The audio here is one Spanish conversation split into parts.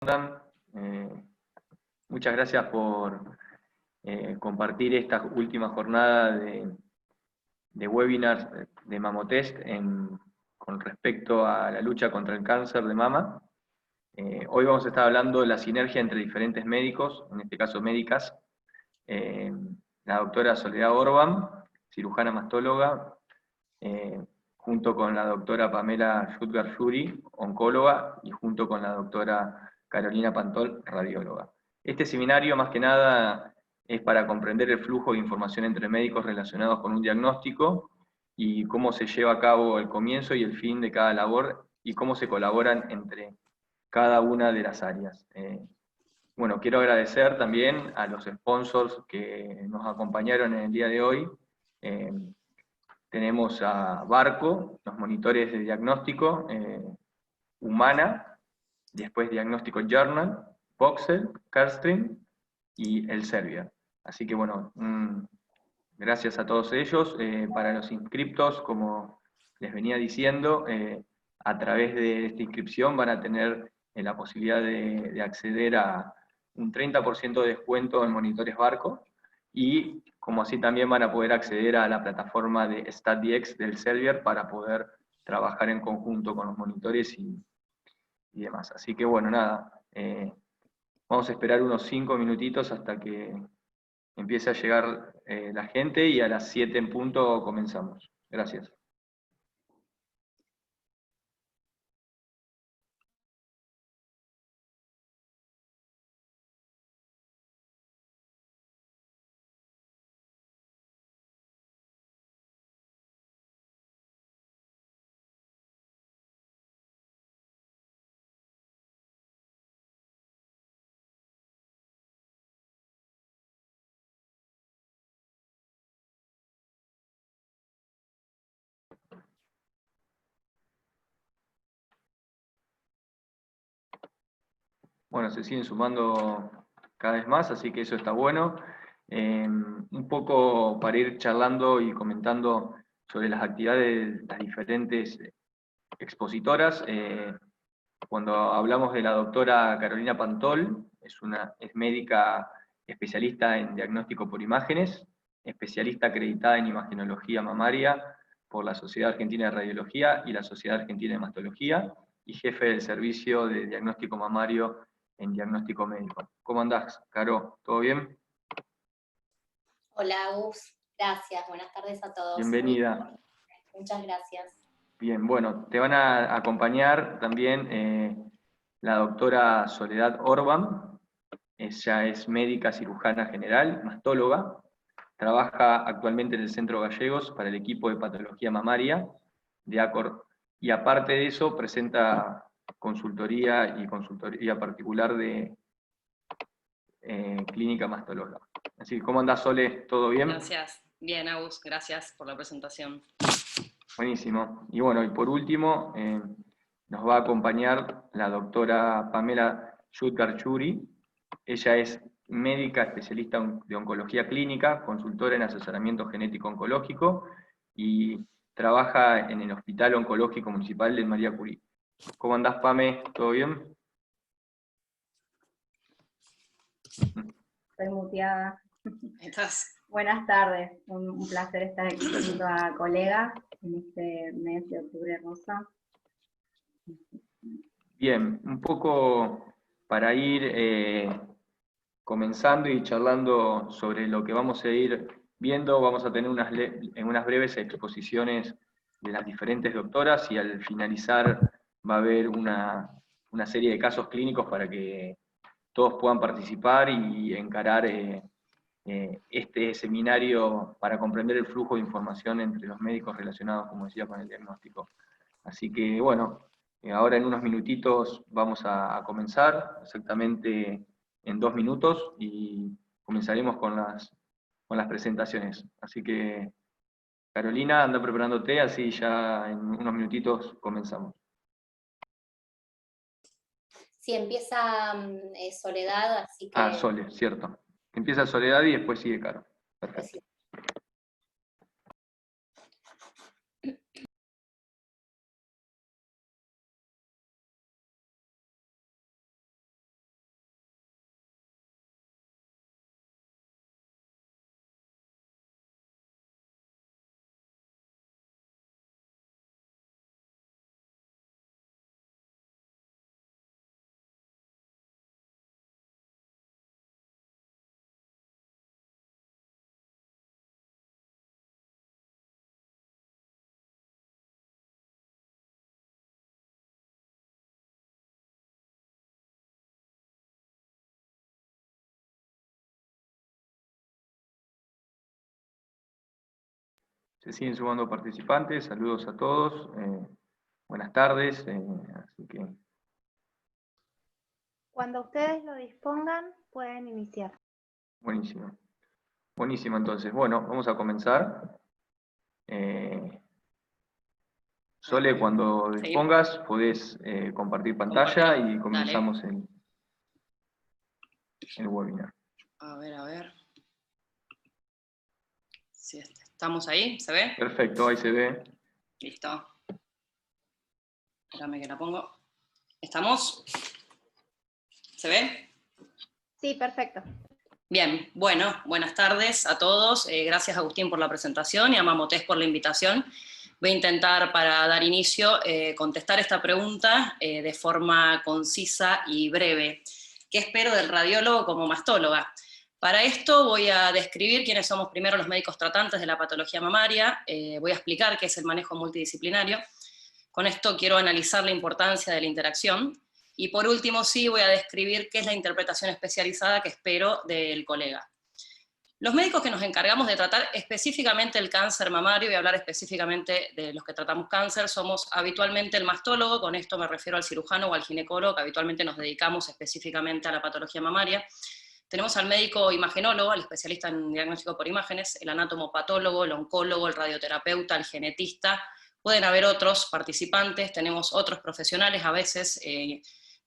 andan? Muchas gracias por compartir esta última jornada de webinars de Mamotest con respecto a la lucha contra el cáncer de mama. Hoy vamos a estar hablando de la sinergia entre diferentes médicos, en este caso médicas. La doctora Soledad Orban, cirujana mastóloga, junto con la doctora Pamela Schutgar-Yuri, oncóloga, y junto con la doctora Carolina Pantol, radióloga. Este seminario, más que nada, es para comprender el flujo de información entre médicos relacionados con un diagnóstico y cómo se lleva a cabo el comienzo y el fin de cada labor y cómo se colaboran entre cada una de las áreas. Bueno, quiero agradecer también a los sponsors que nos acompañaron en el día de hoy. Tenemos a Barco, los monitores de diagnóstico, Humana, después Diagnóstico Journal, Voxel, Carstream y Elsevier. Así que bueno, gracias a todos ellos. Para los inscriptos, como les venía diciendo, a través de esta inscripción van a tener la posibilidad de acceder a un 30% de descuento en monitores Barco, y como así también van a poder acceder a la plataforma de StatDX del Elsevier para poder trabajar en conjunto con los monitores y demás. Así que bueno, nada, vamos a esperar unos 5 minutitos hasta que empiece a llegar la gente y a las 7 en punto comenzamos. Gracias. Bueno, se siguen sumando cada vez más, así que eso está bueno. Un poco para ir charlando y comentando sobre las actividades de las diferentes expositoras. Cuando hablamos de la doctora Carolina Pantol, es médica especialista en diagnóstico por imágenes, especialista acreditada en imagenología mamaria por la Sociedad Argentina de Radiología y la Sociedad Argentina de Mastología, y jefe del servicio de diagnóstico mamario en diagnóstico médico. ¿Cómo andás, Caro? ¿Todo bien? Hola, Gus. Gracias. Buenas tardes a todos. Bienvenida. Muchas gracias. Bien, bueno, te van a acompañar también la doctora Soledad Orban. Ella es médica cirujana general, mastóloga, trabaja actualmente en el Centro Gallegos para el equipo de patología mamaria de ACOR, y aparte de eso presenta consultoría y consultoría particular de clínica mastóloga. Así que, ¿cómo andás, Sole? ¿Todo bien? Gracias. Bien, Agus, gracias por la presentación. Buenísimo. Y bueno, y por último, nos va a acompañar la doctora Pamela Schutgar-Yuri. Ella es médica especialista de oncología clínica, consultora en asesoramiento genético oncológico y trabaja en el Hospital Oncológico Municipal de María Curie. ¿Cómo andás, Pame? ¿Todo bien? Estoy muteada. ¿Estás? Buenas tardes, un placer estar aquí junto a colegas en este mes de octubre rosa. Bien, un poco para ir comenzando y charlando sobre lo que vamos a ir viendo, vamos a tener unas breves exposiciones de las diferentes doctoras, y al finalizar va a haber una serie de casos clínicos para que todos puedan participar y encarar este seminario para comprender el flujo de información entre los médicos relacionados, como decía, con el diagnóstico. Así que bueno, ahora en unos minutitos vamos a comenzar, exactamente en 2 minutos, y comenzaremos con las presentaciones. Así que, Carolina, anda preparándote, así ya en unos minutitos comenzamos. Sí, empieza Soledad, así que... Sole, cierto. Empieza Soledad y después sigue Caro. Perfecto. Se siguen sumando participantes, saludos a todos, buenas tardes, así que... Cuando ustedes lo dispongan, pueden iniciar. Buenísimo. Buenísimo, entonces. Bueno, vamos a comenzar. Sole, cuando dispongas, podés compartir pantalla y comenzamos el webinar. A ver. Si estamos ahí, ¿se ve? Perfecto, ahí se ve. Listo. Espérame que la pongo. ¿Estamos? ¿Se ve? Sí, perfecto. Bien, bueno, buenas tardes a todos. Gracias, Agustín, por la presentación y a Mamotest por la invitación. Voy a intentar, para dar inicio, contestar esta pregunta de forma concisa y breve. ¿Qué espero del radiólogo como mastóloga? Para esto voy a describir quiénes somos primero los médicos tratantes de la patología mamaria, voy a explicar qué es el manejo multidisciplinario. Con esto quiero analizar la importancia de la interacción. Y por último, sí, voy a describir qué es la interpretación especializada que espero del colega. Los médicos que nos encargamos de tratar específicamente el cáncer mamario, voy a hablar específicamente de los que tratamos cáncer, somos habitualmente el mastólogo, con esto me refiero al cirujano o al ginecólogo, que habitualmente nos dedicamos específicamente a la patología mamaria. Tenemos al médico imagenólogo, al especialista en diagnóstico por imágenes, el anatomopatólogo, el oncólogo, el radioterapeuta, el genetista. Pueden haber otros participantes, tenemos otros profesionales a veces,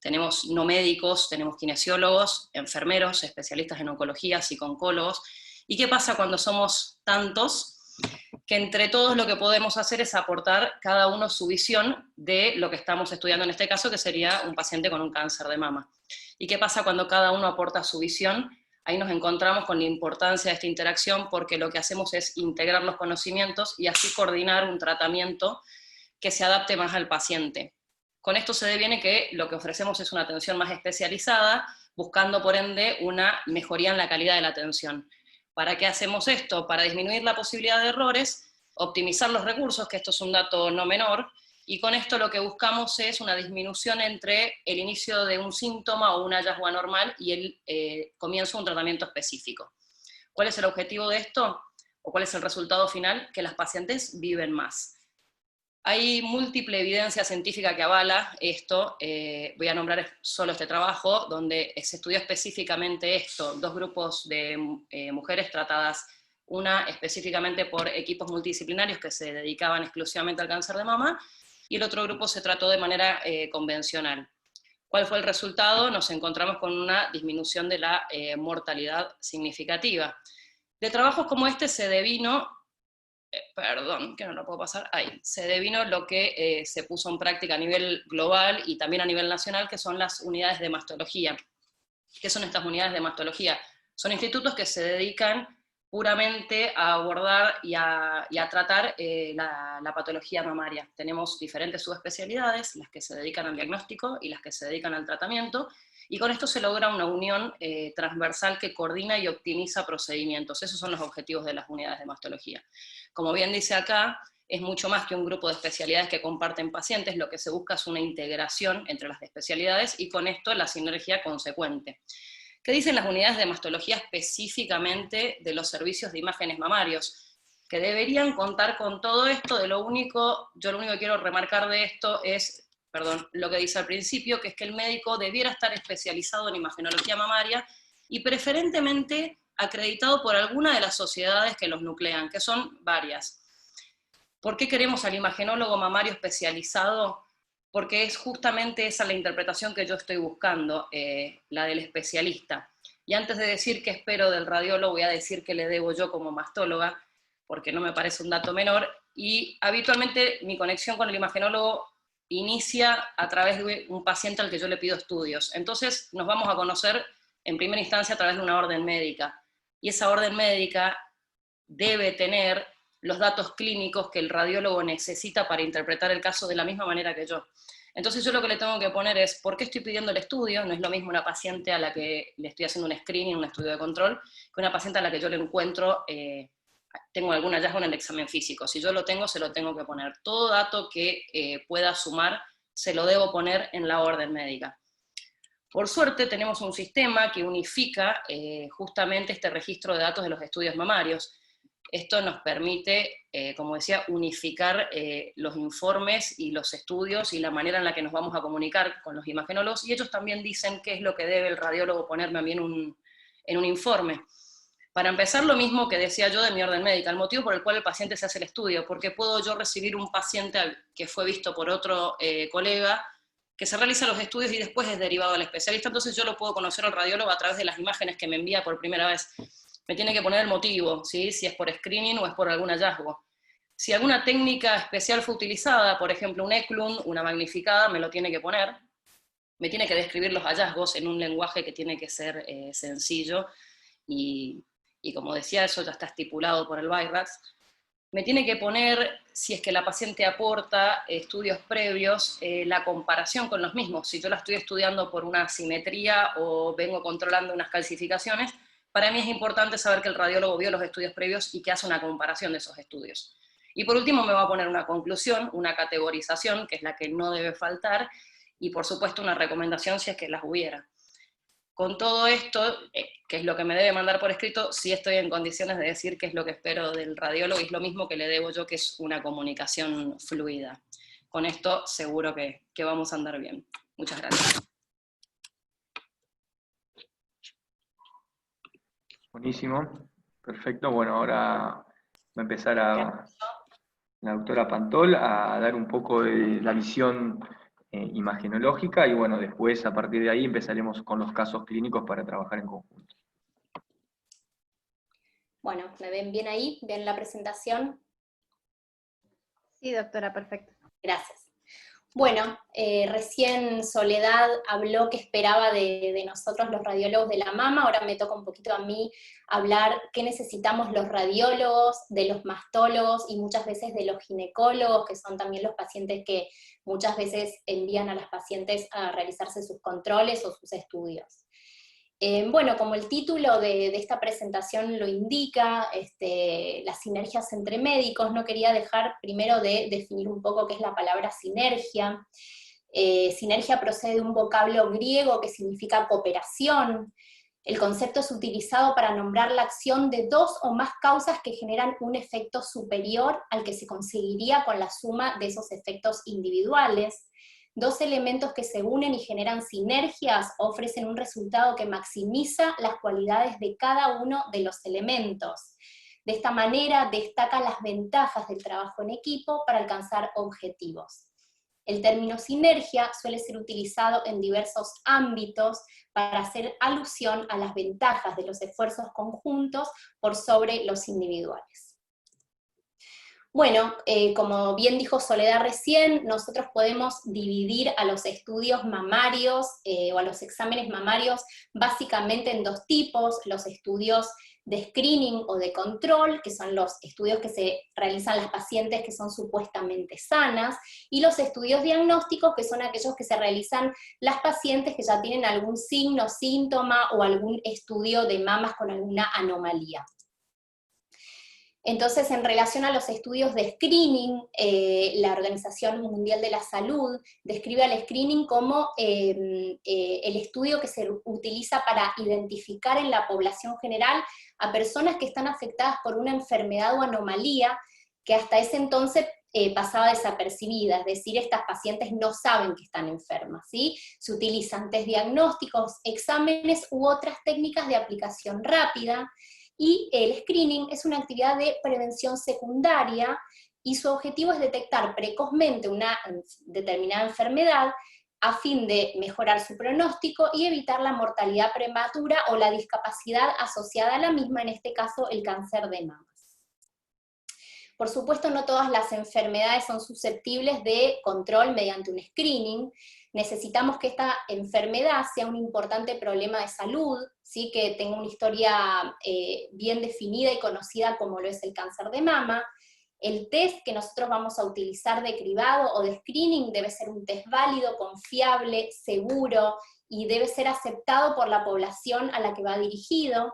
tenemos no médicos, tenemos kinesiólogos, enfermeros, especialistas en oncología, psico-oncólogos. ¿Y qué pasa cuando somos tantos? Que entre todos lo que podemos hacer es aportar cada uno su visión de lo que estamos estudiando en este caso, que sería un paciente con un cáncer de mama. ¿Y qué pasa cuando cada uno aporta su visión? Ahí nos encontramos con la importancia de esta interacción, porque lo que hacemos es integrar los conocimientos y así coordinar un tratamiento que se adapte más al paciente. Con esto se deviene que lo que ofrecemos es una atención más especializada, buscando por ende una mejoría en la calidad de la atención. ¿Para qué hacemos esto? Para disminuir la posibilidad de errores, optimizar los recursos, que esto es un dato no menor, y con esto lo que buscamos es una disminución entre el inicio de un síntoma o un hallazgo anormal y el comienzo de un tratamiento específico. ¿Cuál es el objetivo de esto? ¿O cuál es el resultado final? Que las pacientes viven más. Hay múltiple evidencia científica que avala esto. Voy a nombrar solo este trabajo, donde se estudió específicamente esto, dos grupos de mujeres tratadas, una específicamente por equipos multidisciplinarios que se dedicaban exclusivamente al cáncer de mama, y el otro grupo se trató de manera convencional. ¿Cuál fue el resultado? Nos encontramos con una disminución de la mortalidad significativa. De trabajos como este se devino, perdón, que no lo puedo pasar, ahí, se devino lo que se puso en práctica a nivel global y también a nivel nacional, que son las unidades de mastología. ¿Qué son estas unidades de mastología? Son institutos que se dedican puramente a abordar y a tratar la patología mamaria. Tenemos diferentes subespecialidades, las que se dedican al diagnóstico y las que se dedican al tratamiento, y con esto se logra una unión transversal que coordina y optimiza procedimientos. Esos son los objetivos de las unidades de mastología. Como bien dice acá, es mucho más que un grupo de especialidades que comparten pacientes, lo que se busca es una integración entre las especialidades y con esto la sinergia consecuente. ¿Qué dicen las unidades de mastología específicamente de los servicios de imágenes mamarios? Que deberían contar con todo esto. Yo lo único que quiero remarcar de esto es, lo que dice al principio, que es que el médico debiera estar especializado en imagenología mamaria y preferentemente acreditado por alguna de las sociedades que los nuclean, que son varias. ¿Por qué queremos al imagenólogo mamario especializado? Porque es justamente esa la interpretación que yo estoy buscando, la del especialista. Y antes de decir qué espero del radiólogo, voy a decir qué le debo yo como mastóloga, porque no me parece un dato menor, y habitualmente mi conexión con el imagenólogo inicia a través de un paciente al que yo le pido estudios. Entonces nos vamos a conocer en primera instancia a través de una orden médica, y esa orden médica debe tener los datos clínicos que el radiólogo necesita para interpretar el caso de la misma manera que yo. Entonces yo lo que le tengo que poner es, ¿por qué estoy pidiendo el estudio? No es lo mismo una paciente a la que le estoy haciendo un screening, un estudio de control, que una paciente a la que yo le encuentro, tengo algún hallazgo en el examen físico. Si yo lo tengo, se lo tengo que poner. Todo dato que pueda sumar, se lo debo poner en la orden médica. Por suerte tenemos un sistema que unifica justamente este registro de datos de los estudios mamarios. Esto nos permite, como decía, unificar los informes y los estudios y la manera en la que nos vamos a comunicar con los imagenólogos, y ellos también dicen qué es lo que debe el radiólogo ponerme a mí en un informe. Para empezar, lo mismo que decía yo de mi orden médica, el motivo por el cual el paciente se hace el estudio, porque puedo yo recibir un paciente que fue visto por otro colega, que se realiza los estudios y después es derivado al especialista, entonces yo lo puedo conocer al radiólogo a través de las imágenes que me envía por primera vez. Me tiene que poner el motivo, ¿sí? Si es por screening o es por algún hallazgo. Si alguna técnica especial fue utilizada, por ejemplo un Eklund, una magnificada, me lo tiene que poner, me tiene que describir los hallazgos en un lenguaje que tiene que ser sencillo, y como decía, eso ya está estipulado por el BI-RADS. Me tiene que poner, si es que la paciente aporta estudios previos, la comparación con los mismos. Si yo la estoy estudiando por una asimetría o vengo controlando unas calcificaciones, para mí es importante saber que el radiólogo vio los estudios previos y que hace una comparación de esos estudios. Y por último me va a poner una conclusión, una categorización, que es la que no debe faltar, y por supuesto una recomendación si es que las hubiera. Con todo esto, que es lo que me debe mandar por escrito, sí estoy en condiciones de decir qué es lo que espero del radiólogo, y es lo mismo que le debo yo, que es una comunicación fluida. Con esto seguro que vamos a andar bien. Muchas gracias. Buenísimo, perfecto. Bueno, ahora va a empezar la doctora Pantol a dar un poco de la visión imagenológica, y bueno, después a partir de ahí empezaremos con los casos clínicos para trabajar en conjunto. Bueno, ¿me ven bien ahí? ¿Ven la presentación? Sí, doctora, perfecto. Gracias. Bueno, recién Soledad habló que esperaba de nosotros los radiólogos de la mama, ahora me toca un poquito a mí hablar qué necesitamos los radiólogos, de los mastólogos y muchas veces de los ginecólogos, que son también los pacientes que muchas veces envían a las pacientes a realizarse sus controles o sus estudios. Bueno, como el título de esta presentación lo indica, las sinergias entre médicos, no quería dejar primero de definir un poco qué es la palabra sinergia. Sinergia procede de un vocablo griego que significa cooperación. El concepto es utilizado para nombrar la acción de dos o más causas que generan un efecto superior al que se conseguiría con la suma de esos efectos individuales. Dos elementos que se unen y generan sinergias ofrecen un resultado que maximiza las cualidades de cada uno de los elementos. De esta manera destaca las ventajas del trabajo en equipo para alcanzar objetivos. El término sinergia suele ser utilizado en diversos ámbitos para hacer alusión a las ventajas de los esfuerzos conjuntos por sobre los individuales. Bueno, como bien dijo Soledad recién, nosotros podemos dividir a los estudios mamarios o a los exámenes mamarios básicamente en dos tipos: los estudios de screening o de control, que son los estudios que se realizan las pacientes que son supuestamente sanas, y los estudios diagnósticos, que son aquellos que se realizan las pacientes que ya tienen algún signo, síntoma o algún estudio de mamas con alguna anomalía. Entonces, en relación a los estudios de screening, la Organización Mundial de la Salud describe al screening como el estudio que se utiliza para identificar en la población general a personas que están afectadas por una enfermedad o anomalía que hasta ese entonces pasaba desapercibida, es decir, estas pacientes no saben que están enfermas, ¿sí? Se utilizan test diagnósticos, exámenes u otras técnicas de aplicación rápida. Y el screening es una actividad de prevención secundaria y su objetivo es detectar precozmente una determinada enfermedad a fin de mejorar su pronóstico y evitar la mortalidad prematura o la discapacidad asociada a la misma, en este caso el cáncer de mamas. Por supuesto, no todas las enfermedades son susceptibles de control mediante un screening. Necesitamos que esta enfermedad sea un importante problema de salud, ¿sí? Que tenga una historia bien definida y conocida como lo es el cáncer de mama. El test que nosotros vamos a utilizar de cribado o de screening debe ser un test válido, confiable, seguro, y debe ser aceptado por la población a la que va dirigido.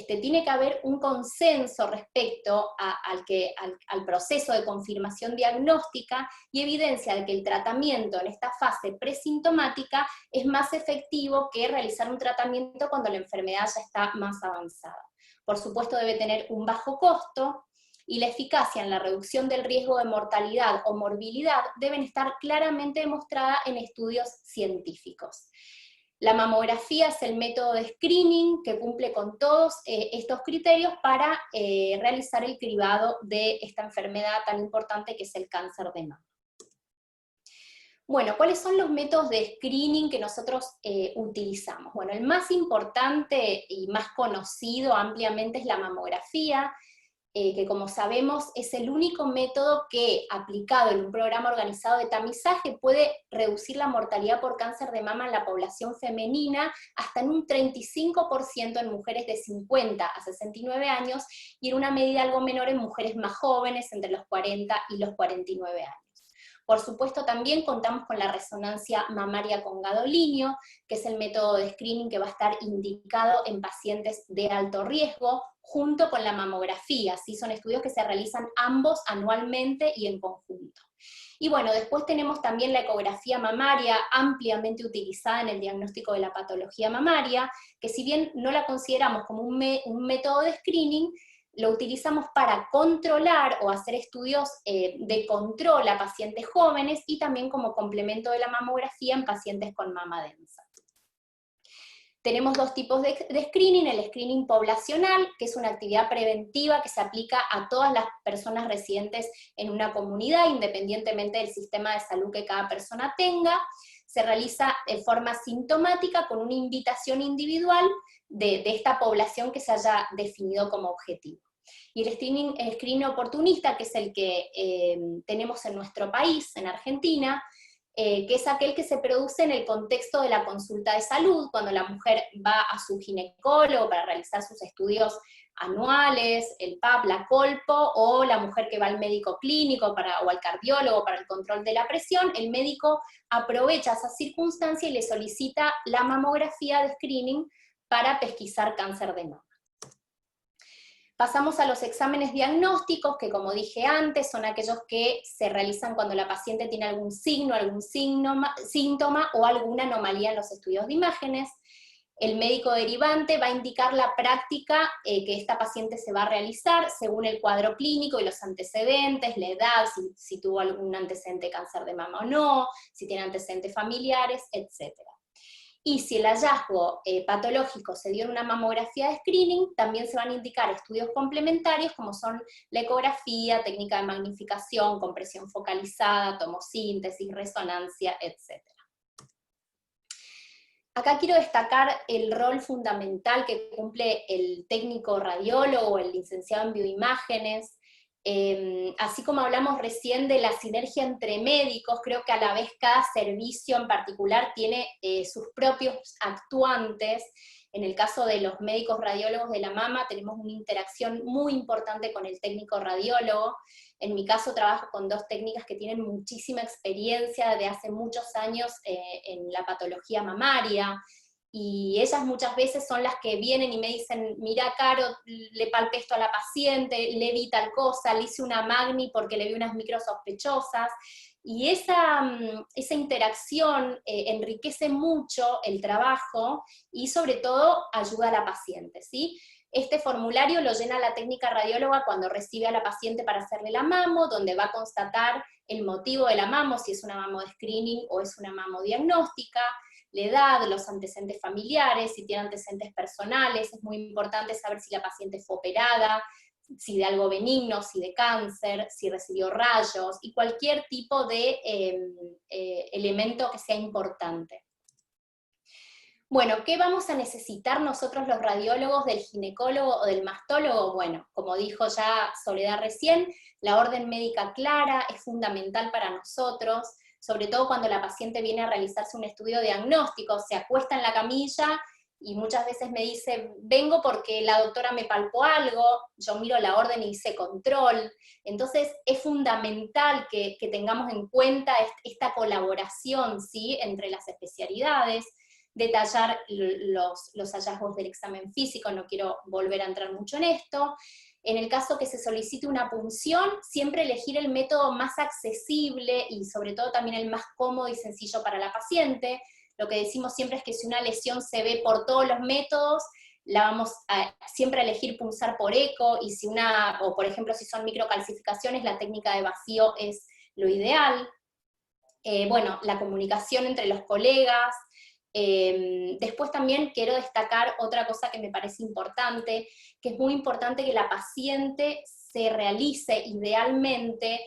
Tiene que haber un consenso respecto al proceso de confirmación diagnóstica y evidencia de que el tratamiento en esta fase presintomática es más efectivo que realizar un tratamiento cuando la enfermedad ya está más avanzada. Por supuesto debe tener un bajo costo, y la eficacia en la reducción del riesgo de mortalidad o morbilidad deben estar claramente demostradas en estudios científicos. La mamografía es el método de screening que cumple con todos estos criterios para realizar el cribado de esta enfermedad tan importante que es el cáncer de mama. Bueno, ¿cuáles son los métodos de screening que nosotros utilizamos? Bueno, el más importante y más conocido ampliamente es la mamografía, que como sabemos es el único método que, aplicado en un programa organizado de tamizaje, puede reducir la mortalidad por cáncer de mama en la población femenina hasta en un 35% en mujeres de 50 a 69 años, y en una medida algo menor en mujeres más jóvenes, entre los 40 y los 49 años. Por supuesto también contamos con la resonancia mamaria con gadolinio, que es el método de screening que va a estar indicado en pacientes de alto riesgo, junto con la mamografía, ¿sí? Son estudios que se realizan ambos anualmente y en conjunto. Y bueno, después tenemos también la ecografía mamaria, ampliamente utilizada en el diagnóstico de la patología mamaria, que si bien no la consideramos como un método de screening, lo utilizamos para controlar o hacer estudios de control a pacientes jóvenes y también como complemento de la mamografía en pacientes con mama densa. Tenemos dos tipos de screening: el screening poblacional, que es una actividad preventiva que se aplica a todas las personas residentes en una comunidad, independientemente del sistema de salud que cada persona tenga. Se realiza de forma sintomática con una invitación individual de esta población que se haya definido como objetivo. Y el screening oportunista, que es el que tenemos en nuestro país, en Argentina, que es aquel que se produce en el contexto de la consulta de salud, cuando la mujer va a su ginecólogo para realizar sus estudios anuales, el PAP, la colpo, o la mujer que va al médico clínico o al cardiólogo para el control de la presión. El médico aprovecha esa circunstancia y le solicita la mamografía de screening para pesquisar cáncer de mama. Pasamos a los exámenes diagnósticos, que como dije antes, son aquellos que se realizan cuando la paciente tiene algún signo, algún síntoma o alguna anomalía en los estudios de imágenes. El médico derivante va a indicar la práctica que esta paciente se va a realizar según el cuadro clínico y los antecedentes, la edad, si tuvo algún antecedente de cáncer de mama o no, si tiene antecedentes familiares, etc. Y si el hallazgo patológico se dio en una mamografía de screening, también se van a indicar estudios complementarios como son la ecografía, técnica de magnificación, compresión focalizada, tomosíntesis, resonancia, etc. Acá quiero destacar el rol fundamental que cumple el técnico radiólogo, el licenciado en bioimágenes. Así como hablamos recién de la sinergia entre médicos, creo que a la vez cada servicio en particular tiene sus propios actuantes. En el caso de los médicos radiólogos de la mama tenemos una interacción muy importante con el técnico radiólogo. En mi caso trabajo con dos técnicas que tienen muchísima experiencia de hace muchos años en la patología mamaria, y ellas muchas veces son las que vienen y me dicen: mira, Caro, le palpé esto a la paciente, le vi tal cosa, le hice una magni porque le vi unas micro sospechosas, y esa interacción enriquece mucho el trabajo y sobre todo ayuda a la paciente, ¿sí? Este formulario lo llena la técnica radióloga cuando recibe a la paciente para hacerle la mamo, donde va a constatar el motivo de la mamo, si es una mamo de screening o es una mamo diagnóstica, la edad, los antecedentes familiares, si tiene antecedentes personales. Es muy importante saber si la paciente fue operada, si de algo benigno, si de cáncer, si recibió rayos, y cualquier tipo de elemento que sea importante. Bueno, ¿qué vamos a necesitar nosotros los radiólogos del ginecólogo o del mastólogo? Bueno, como dijo ya Soledad recién, la orden médica clara es fundamental para nosotros, sobre todo cuando la paciente viene a realizarse un estudio diagnóstico, se acuesta en la camilla y muchas veces me dice: vengo porque la doctora me palpó algo, yo miro la orden y hice control. Entonces es fundamental que tengamos en cuenta esta colaboración, ¿sí?, entre las especialidades, detallar los hallazgos del examen físico, no quiero volver a entrar mucho en esto. En el caso que se solicite una punción, siempre elegir el método más accesible y sobre todo también el más cómodo y sencillo para la paciente. Lo que decimos siempre es que si una lesión se ve por todos los métodos, la vamos a siempre elegir punzar por eco, y o por ejemplo si son microcalcificaciones, la técnica de vacío es lo ideal. Bueno, la comunicación entre los colegas. Después también quiero destacar otra cosa que me parece importante, que es muy importante que la paciente se realice idealmente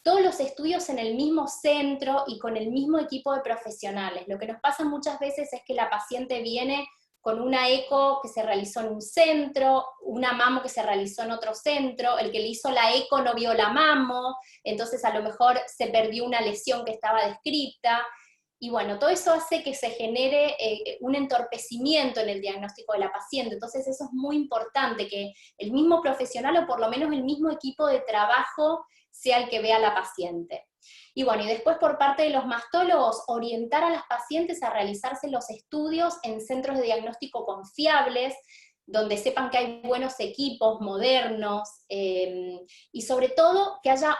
todos los estudios en el mismo centro y con el mismo equipo de profesionales. Lo que nos pasa muchas veces es que la paciente viene con una eco que se realizó en un centro, una mamo que se realizó en otro centro, el que le hizo la eco no vio la mamo, entonces a lo mejor se perdió una lesión que estaba descrita, y bueno, todo eso hace que se genere un entorpecimiento en el diagnóstico de la paciente. Entonces eso es muy importante, que el mismo profesional, o por lo menos el mismo equipo de trabajo, sea el que vea a la paciente. Y bueno, y después por parte de los mastólogos, orientar a las pacientes a realizarse los estudios en centros de diagnóstico confiables, donde sepan que hay buenos equipos, modernos, y sobre todo que haya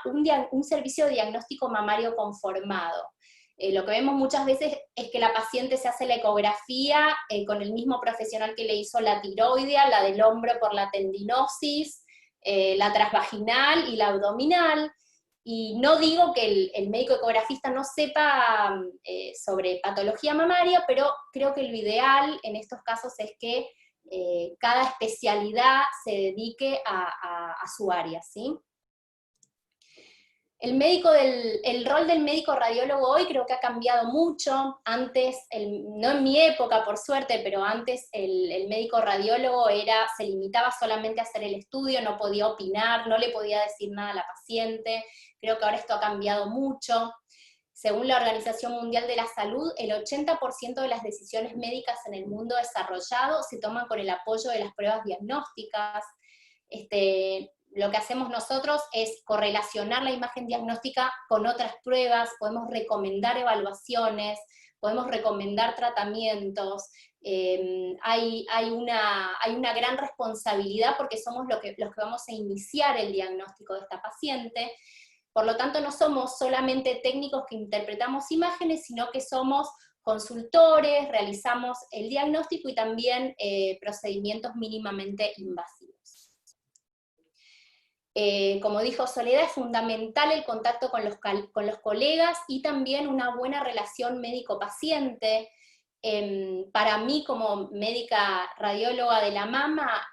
un servicio de diagnóstico mamario conformado. Lo que vemos muchas veces es que la paciente se hace la ecografía con el mismo profesional que le hizo la tiroidea, la del hombro por la tendinosis, la transvaginal y la abdominal, y no digo que el médico ecografista no sepa sobre patología mamaria, pero creo que lo ideal en estos casos es que cada especialidad se dedique a su área, ¿sí? El rol del médico radiólogo hoy creo que ha cambiado mucho. Antes, no en mi época por suerte, pero antes el médico radiólogo se limitaba solamente a hacer el estudio, no podía opinar, no le podía decir nada a la paciente. Creo que ahora esto ha cambiado mucho. Según la Organización Mundial de la Salud, el 80% de las decisiones médicas en el mundo desarrollado se toman con el apoyo de las pruebas diagnósticas. Lo que hacemos nosotros es correlacionar la imagen diagnóstica con otras pruebas, podemos recomendar evaluaciones, podemos recomendar tratamientos. Hay una gran responsabilidad porque somos los que vamos a iniciar el diagnóstico de esta paciente. Por lo tanto, no somos solamente técnicos que interpretamos imágenes, sino que somos consultores, realizamos el diagnóstico y también procedimientos mínimamente invasivos. Como dijo Soledad, es fundamental el contacto con los colegas y también una buena relación médico-paciente. Para mí, como médica radióloga de la mama,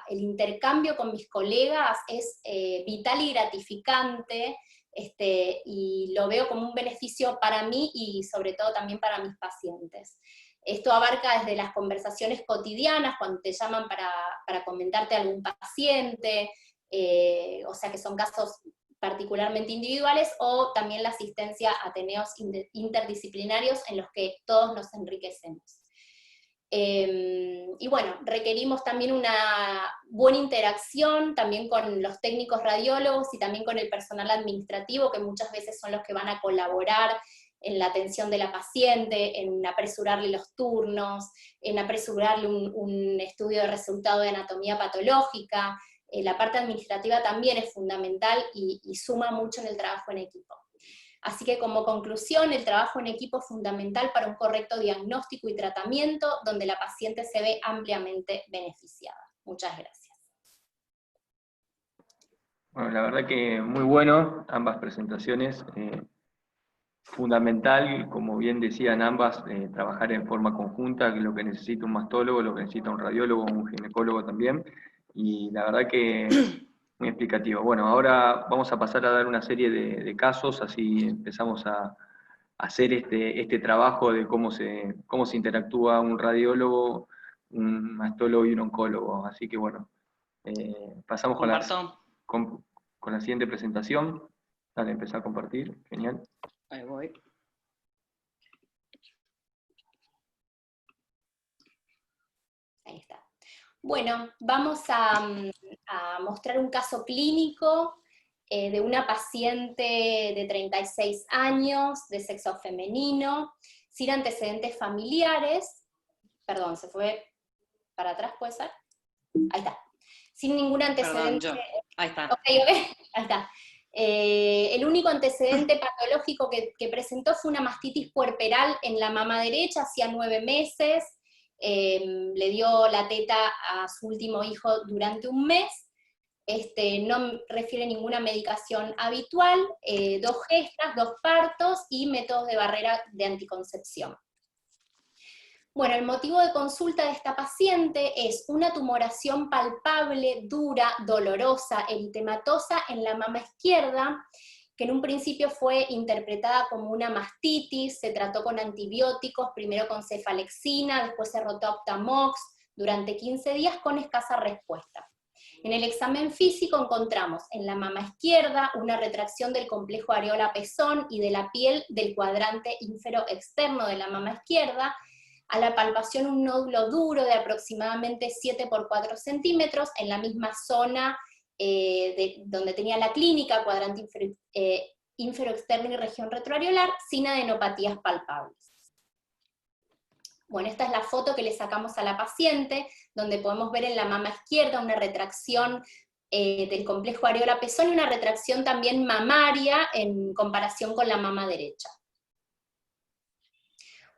el intercambio con mis colegas es vital y gratificante, y lo veo como un beneficio para mí y sobre todo también para mis pacientes. Esto abarca desde las conversaciones cotidianas, cuando te llaman para comentarte algún paciente, o sea que son casos particularmente individuales, o también la asistencia a ateneos interdisciplinarios en los que todos nos enriquecemos. Y bueno, requerimos también una buena interacción también con los técnicos radiólogos y también con el personal administrativo, que muchas veces son los que van a colaborar en la atención de la paciente, en apresurarle los turnos, en apresurarle un estudio de resultado de anatomía patológica. La parte administrativa también es fundamental y suma mucho en el trabajo en equipo. Así que como conclusión, el trabajo en equipo es fundamental para un correcto diagnóstico y tratamiento, donde la paciente se ve ampliamente beneficiada. Muchas gracias. Bueno, la verdad que muy bueno ambas presentaciones. Fundamental, como bien decían ambas, trabajar en forma conjunta, que es lo que necesita un mastólogo, lo que necesita un radiólogo, un ginecólogo también. Y la verdad que muy explicativo. Bueno, ahora vamos a pasar a dar una serie de casos, así empezamos a hacer este trabajo de cómo se interactúa un radiólogo, un mastólogo y un oncólogo. Así que bueno, pasamos con la siguiente presentación. Dale, empezar a compartir, genial. Ahí voy. Ahí está. Bueno, vamos a mostrar un caso clínico de una paciente de 36 años, de sexo femenino, sin antecedentes familiares. Perdón, se fue para atrás, ¿puede ser? Ahí está. Sin ningún antecedente. Perdón, ahí está. Ok, ahí está. El único antecedente patológico que presentó fue una mastitis puerperal en la mama derecha, hacía 9 meses. le dio la teta a su último hijo durante un mes, no refiere ninguna medicación habitual, 2 gestas, 2 partos y métodos de barrera de anticoncepción. Bueno, el motivo de consulta de esta paciente es una tumoración palpable, dura, dolorosa, eritematosa en la mama izquierda, que en un principio fue interpretada como una mastitis, se trató con antibióticos, primero con cefalexina, después se Rotamox, durante 15 días con escasa respuesta. En el examen físico encontramos en la mama izquierda una retracción del complejo areola-pezón y de la piel del cuadrante ínfero externo de la mama izquierda, a la palpación un nódulo duro de aproximadamente 7 por 4 centímetros en la misma zona donde tenía la clínica, cuadrante ínfero externo y región retroareolar, sin adenopatías palpables. Bueno, esta es la foto que le sacamos a la paciente, donde podemos ver en la mama izquierda una retracción del complejo areola-pezón y una retracción también mamaria en comparación con la mama derecha.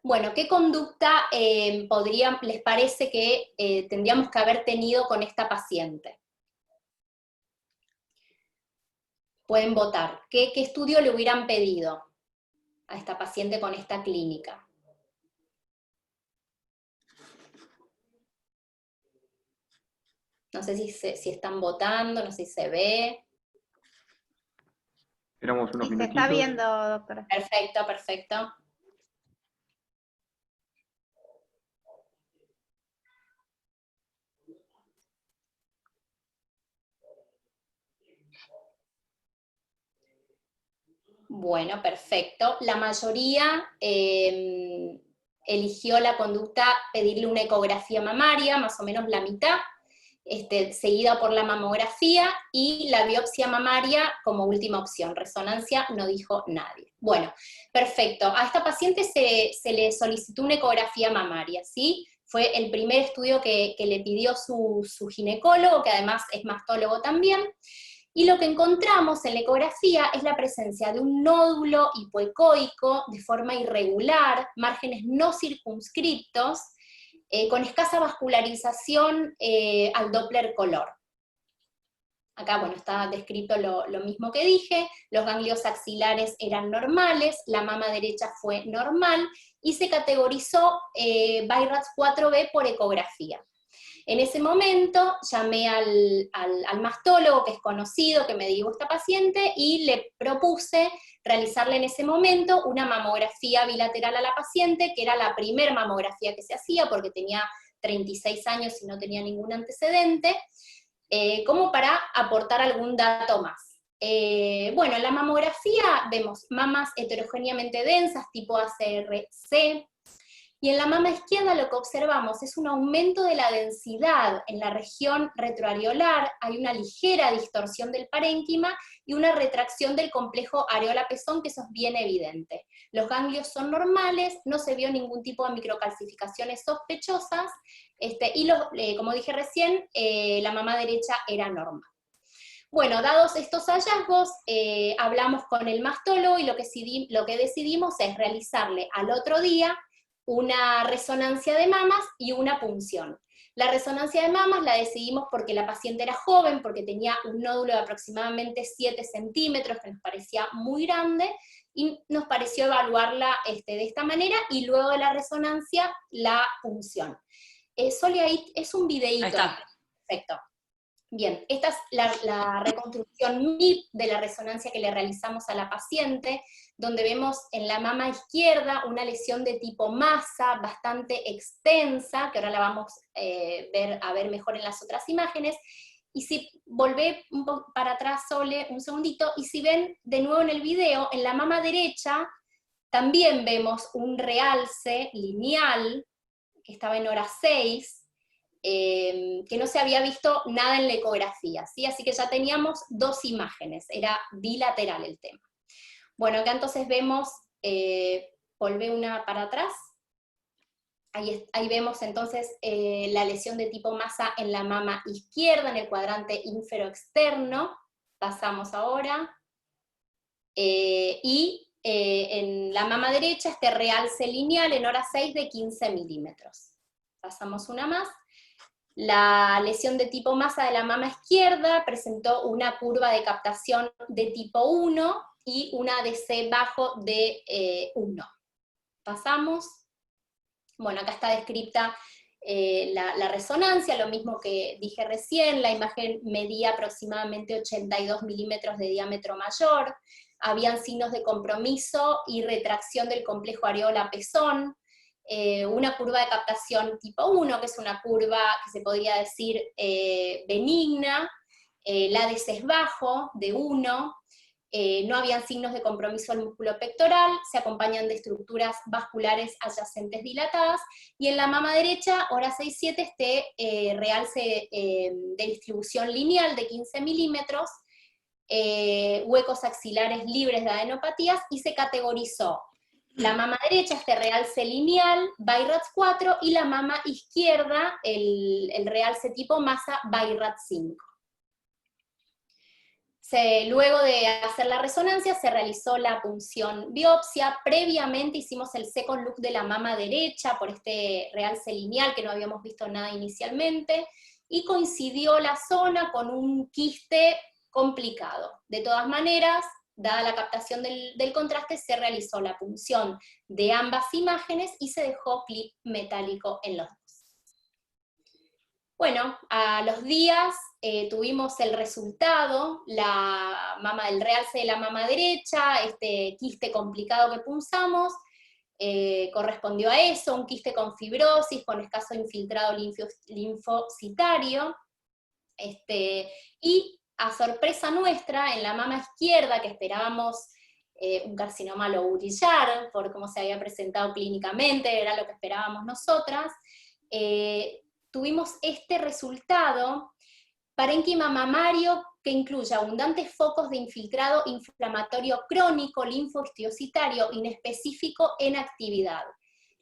Bueno, ¿qué conducta les parece que tendríamos que haber tenido con esta paciente? Pueden votar. ¿Qué estudio le hubieran pedido a esta paciente con esta clínica? No sé si están votando, no sé si se ve. Esperamos unos Sí, se minutitos. está viendo, doctora. Perfecto, perfecto. Bueno, perfecto. La mayoría eligió la conducta pedirle una ecografía mamaria, más o menos la mitad, seguida por la mamografía y la biopsia mamaria como última opción. Resonancia no dijo nadie. Bueno, perfecto. A esta paciente se le solicitó una ecografía mamaria, ¿sí? Fue el primer estudio que le pidió su ginecólogo, que además es mastólogo también. Y lo que encontramos en la ecografía es la presencia de un nódulo hipoecoico de forma irregular, márgenes no circunscriptos, con escasa vascularización al Doppler color. Acá, bueno, está descrito lo mismo que dije, los ganglios axilares eran normales, la mama derecha fue normal, y se categorizó BI-RADS 4B por ecografía. En ese momento llamé al mastólogo, que es conocido, que me dio esta paciente, y le propuse realizarle en ese momento una mamografía bilateral a la paciente, que era la primera mamografía que se hacía, porque tenía 36 años y no tenía ningún antecedente, como para aportar algún dato más. Bueno, en la mamografía vemos mamas heterogéneamente densas, tipo ACRC, y en la mama izquierda lo que observamos es un aumento de la densidad en la región retroareolar, hay una ligera distorsión del parénquima y una retracción del complejo areola-pezón, que eso es bien evidente. Los ganglios son normales, no se vio ningún tipo de microcalcificaciones sospechosas, y como dije recién, la mama derecha era normal. Bueno, dados estos hallazgos, hablamos con el mastólogo y lo que decidimos es realizarle al otro día una resonancia de mamas y una punción. La resonancia de mamas la decidimos porque la paciente era joven, porque tenía un nódulo de aproximadamente 7 centímetros, que nos parecía muy grande, y nos pareció evaluarla de esta manera, y luego de la resonancia, la punción. Soli, ahí es un videíto. Ahí está. Perfecto. Bien, esta es la reconstrucción MIP de la resonancia que le realizamos a la paciente, donde vemos en la mama izquierda una lesión de tipo masa bastante extensa, que ahora la vamos a ver mejor en las otras imágenes. Y si volvé un poco para atrás, Sole, un segundito, y si ven de nuevo en el video, en la mama derecha también vemos un realce lineal, que estaba en hora 6, que no se había visto nada en la ecografía, ¿sí? Así que ya teníamos 2 imágenes, era bilateral el tema. Bueno, acá entonces vemos, volvé una para atrás, ahí vemos entonces la lesión de tipo masa en la mama izquierda, en el cuadrante ínfero externo, pasamos ahora, y en la mama derecha este realce lineal en hora 6 de 15 milímetros. Pasamos una más. La lesión de tipo masa de la mama izquierda presentó una curva de captación de tipo 1 y una ADC bajo de 1. Pasamos. Bueno, acá está descrita la resonancia, lo mismo que dije recién. La imagen medía aproximadamente 82 milímetros de diámetro mayor, habían signos de compromiso y retracción del complejo areola-pezón, una curva de captación tipo 1, que es una curva que se podría decir benigna, el ADC es bajo, de 1, no habían signos de compromiso del músculo pectoral, se acompañan de estructuras vasculares adyacentes dilatadas, y en la mama derecha, hora 6-7, este realce de distribución lineal de 15 milímetros, huecos axilares libres de adenopatías, y se categorizó la mama derecha, este realce lineal, BI-RADS 4, y la mama izquierda, el realce tipo masa, BI-RADS 5. Luego de hacer la resonancia, se realizó la punción biopsia. Previamente hicimos el second look de la mama derecha, por este realce lineal, que no habíamos visto nada inicialmente, y coincidió la zona con un quiste complicado. De todas maneras, dada la captación del contraste, se realizó la punción de ambas imágenes y se dejó clip metálico en los dos. Bueno, a los días tuvimos el resultado, la mama del realce de la mama derecha, este quiste complicado que punzamos, correspondió a eso, un quiste con fibrosis, con escaso infiltrado linfocitario, y a sorpresa nuestra, en la mama izquierda, que esperábamos un carcinoma lobulillar, por cómo se había presentado clínicamente, era lo que esperábamos nosotras, tuvimos este resultado: parénquima mamario que incluye abundantes focos de infiltrado inflamatorio crónico, linfohistiocytario, inespecífico en actividad.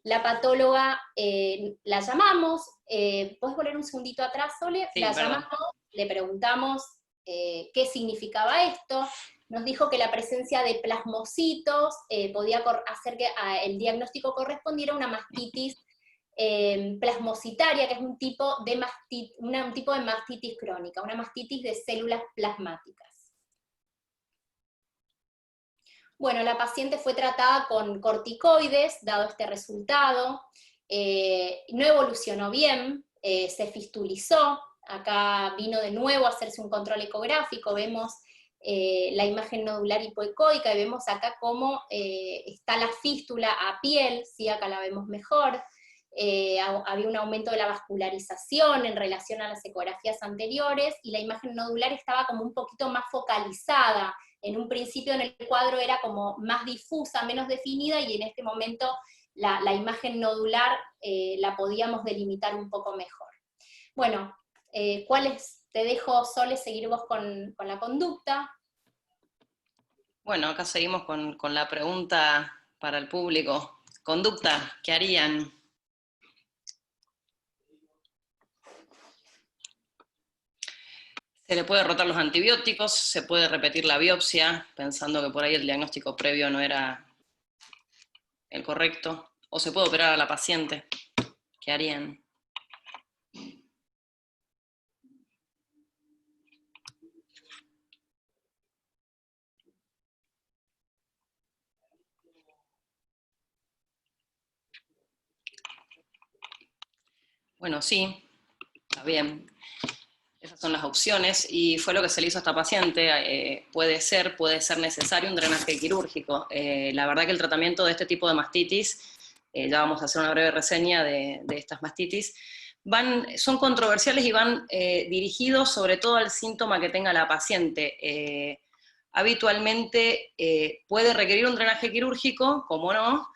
La patóloga la llamamos, ¿puedes volver un segundito atrás, Sole? Sí, la perdón. llamamos, le preguntamos qué significaba esto, nos dijo que la presencia de plasmocitos podía hacer que el diagnóstico correspondiera a una mastitis plasmocitaria, que es un tipo de mastitis crónica, una mastitis de células plasmáticas. Bueno, la paciente fue tratada con corticoides, dado este resultado, no evolucionó bien, se fistulizó, acá vino de nuevo a hacerse un control ecográfico, vemos la imagen nodular hipoecoica, y vemos acá cómo está la fístula a piel, ¿sí? Acá la vemos mejor. Había un aumento de la vascularización en relación a las ecografías anteriores, y la imagen nodular estaba como un poquito más focalizada. En un principio en el cuadro era como más difusa, menos definida, y en este momento la imagen nodular la podíamos delimitar un poco mejor. Bueno, te dejo, Sole, seguir vos con la conducta. Bueno, acá seguimos con la pregunta para el público. Conducta, ¿qué harían? Se le puede rotar los antibióticos, se puede repetir la biopsia, pensando que por ahí el diagnóstico previo no era el correcto, o se puede operar a la paciente. ¿Qué harían? Bueno, sí, está bien. Esas son las opciones, y fue lo que se le hizo a esta paciente. Puede ser necesario un drenaje quirúrgico. La verdad que el tratamiento de este tipo de mastitis, ya vamos a hacer una breve reseña de estas mastitis, son controversiales y van dirigidos sobre todo al síntoma que tenga la paciente. Habitualmente puede requerir un drenaje quirúrgico, como no.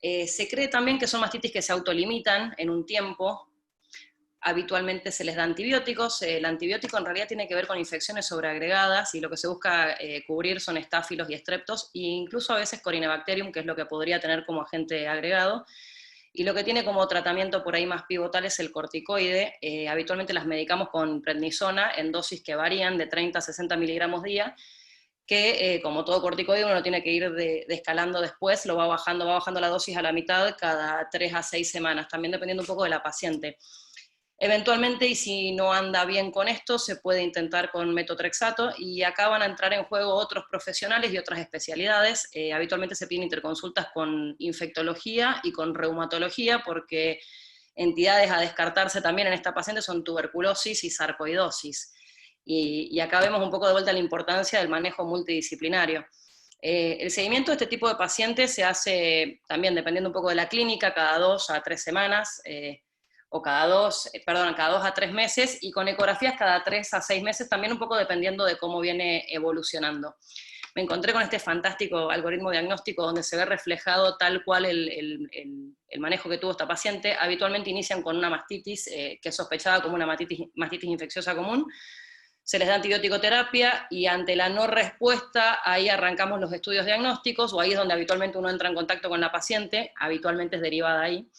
Se cree también que son mastitis que se autolimitan en un tiempo. Habitualmente se les da antibióticos. El antibiótico en realidad tiene que ver con infecciones sobreagregadas, y lo que se busca cubrir son estáfilos y estreptos, e incluso a veces Corynebacterium, que es lo que podría tener como agente agregado. Y lo que tiene como tratamiento por ahí más pivotal es el corticoide. Habitualmente las medicamos con prednisona en dosis que varían de 30 a 60 miligramos día, que como todo corticoide uno tiene que ir descalando después, va bajando la dosis a la mitad cada 3 a 6 semanas, también dependiendo un poco de la paciente. Eventualmente, y si no anda bien con esto, se puede intentar con metotrexato, y acá van a entrar en juego otros profesionales y otras especialidades. Habitualmente se piden interconsultas con infectología y con reumatología, porque entidades a descartarse también en esta paciente son tuberculosis y sarcoidosis. Y acá vemos un poco de vuelta la importancia del manejo multidisciplinario. El seguimiento de este tipo de pacientes se hace también, dependiendo un poco de la clínica, cada 2 a 3 semanas, o cada 2 a 3 meses, y con ecografías cada 3 a 6 meses, también un poco dependiendo de cómo viene evolucionando. Me encontré con este fantástico algoritmo diagnóstico donde se ve reflejado tal cual el manejo que tuvo esta paciente. Habitualmente inician con una mastitis que es sospechada como una mastitis infecciosa común, se les da antibiótico terapia, y ante la no respuesta, ahí arrancamos los estudios diagnósticos, o ahí es donde habitualmente uno entra en contacto con la paciente, habitualmente es derivada ahí.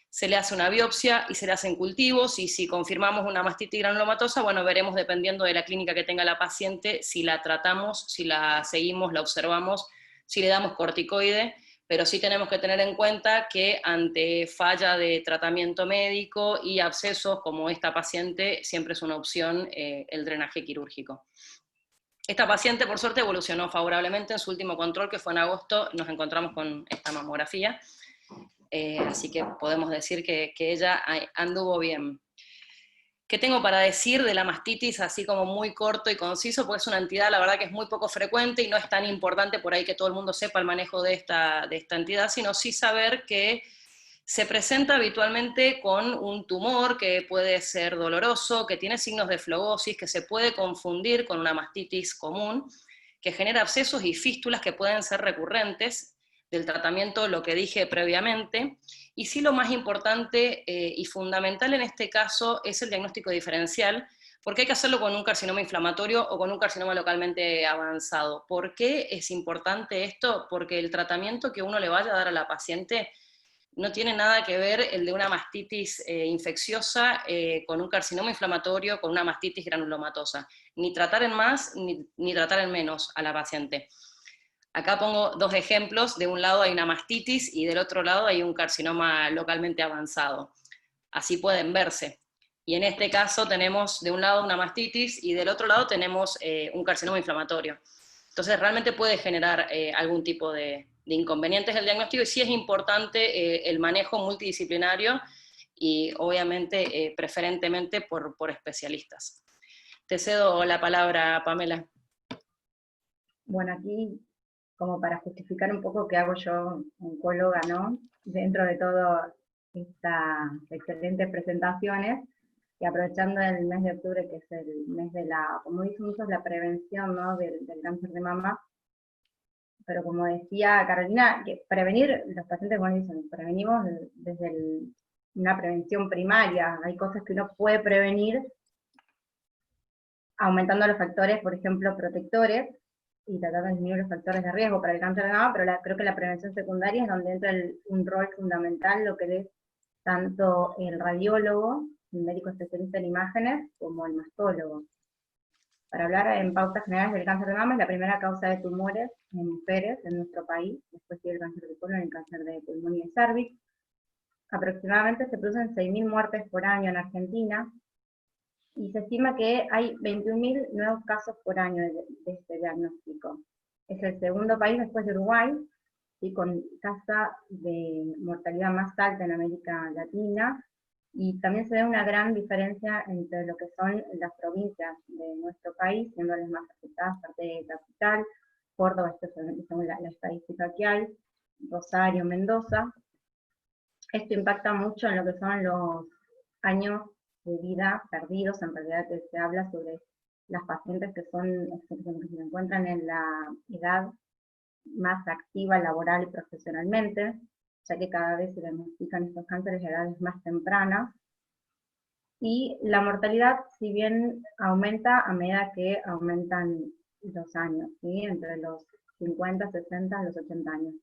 Se le hace una biopsia y se le hacen cultivos, y si confirmamos una mastitis granulomatosa, bueno, veremos dependiendo de la clínica que tenga la paciente, si la tratamos, si la seguimos, la observamos, si le damos corticoide, pero sí tenemos que tener en cuenta que ante falla de tratamiento médico y abscesos como esta paciente, siempre es una opción el drenaje quirúrgico. Esta paciente, por suerte, evolucionó favorablemente. En su último control, que fue en agosto, nos encontramos con esta mamografía. Así que podemos decir que ella anduvo bien. ¿Qué tengo para decir de la mastitis, así como muy corto y conciso? Porque es una entidad, la verdad, que es muy poco frecuente y no es tan importante por ahí que todo el mundo sepa el manejo de esta entidad, sino sí saber que se presenta habitualmente con un tumor que puede ser doloroso, que tiene signos de flebosis, que se puede confundir con una mastitis común, que genera abscesos y fístulas que pueden ser recurrentes del tratamiento, lo que dije previamente. Y sí, lo más importante y fundamental en este caso es el diagnóstico diferencial, porque hay que hacerlo con un carcinoma inflamatorio o con un carcinoma localmente avanzado. ¿Por qué es importante esto? Porque el tratamiento que uno le vaya a dar a la paciente no tiene nada que ver el de una mastitis infecciosa con un carcinoma inflamatorio, con una mastitis granulomatosa. Ni tratar en más, ni tratar en menos a la paciente. Acá pongo 2 ejemplos, de un lado hay una mastitis y del otro lado hay un carcinoma localmente avanzado. Así pueden verse. Y en este caso tenemos de un lado una mastitis y del otro lado tenemos un carcinoma inflamatorio. Entonces realmente puede generar algún tipo de inconvenientes el diagnóstico, y sí es importante el manejo multidisciplinario y obviamente preferentemente por especialistas. Te cedo la palabra, Pamela. Bueno, aquí, como para justificar un poco qué hago yo, oncóloga, ¿no? Dentro de todas estas excelentes presentaciones, y aprovechando el mes de octubre, que es el mes de la, como dicen muchos, la prevención, ¿no? del cáncer de mama. Pero como decía Carolina, que prevenir, los pacientes, como dicen, prevenimos desde una prevención primaria. Hay cosas que uno puede prevenir aumentando los factores, por ejemplo, protectores, y tratando de disminuir los factores de riesgo para el cáncer de mama, pero creo que la prevención secundaria es donde entra un rol fundamental, lo que es tanto el radiólogo, el médico especialista en imágenes, como el mastólogo. Para hablar en pautas generales del cáncer de mama, es la primera causa de tumores en mujeres en nuestro país, después sigue el cáncer de colon, el cáncer de pulmón y de cervix. Aproximadamente se producen 6.000 muertes por año en Argentina, y se estima que hay 21.000 nuevos casos por año de este diagnóstico. Es el segundo país después de Uruguay, y con tasa de mortalidad más alta en América Latina, y también se ve una gran diferencia entre lo que son las provincias de nuestro país, siendo las más afectadas, parte de Capital, Córdoba, según la estadística que hay, Rosario, Mendoza. Esto impacta mucho en lo que son los años de vida perdidos. En realidad se habla sobre las pacientes que se encuentran en la edad más activa laboral y profesionalmente, ya que cada vez se diagnostican estos cánceres a edades más tempranas. Y la mortalidad, si bien aumenta a medida que aumentan los años, ¿sí? Entre los 50, 60 y los 80 años.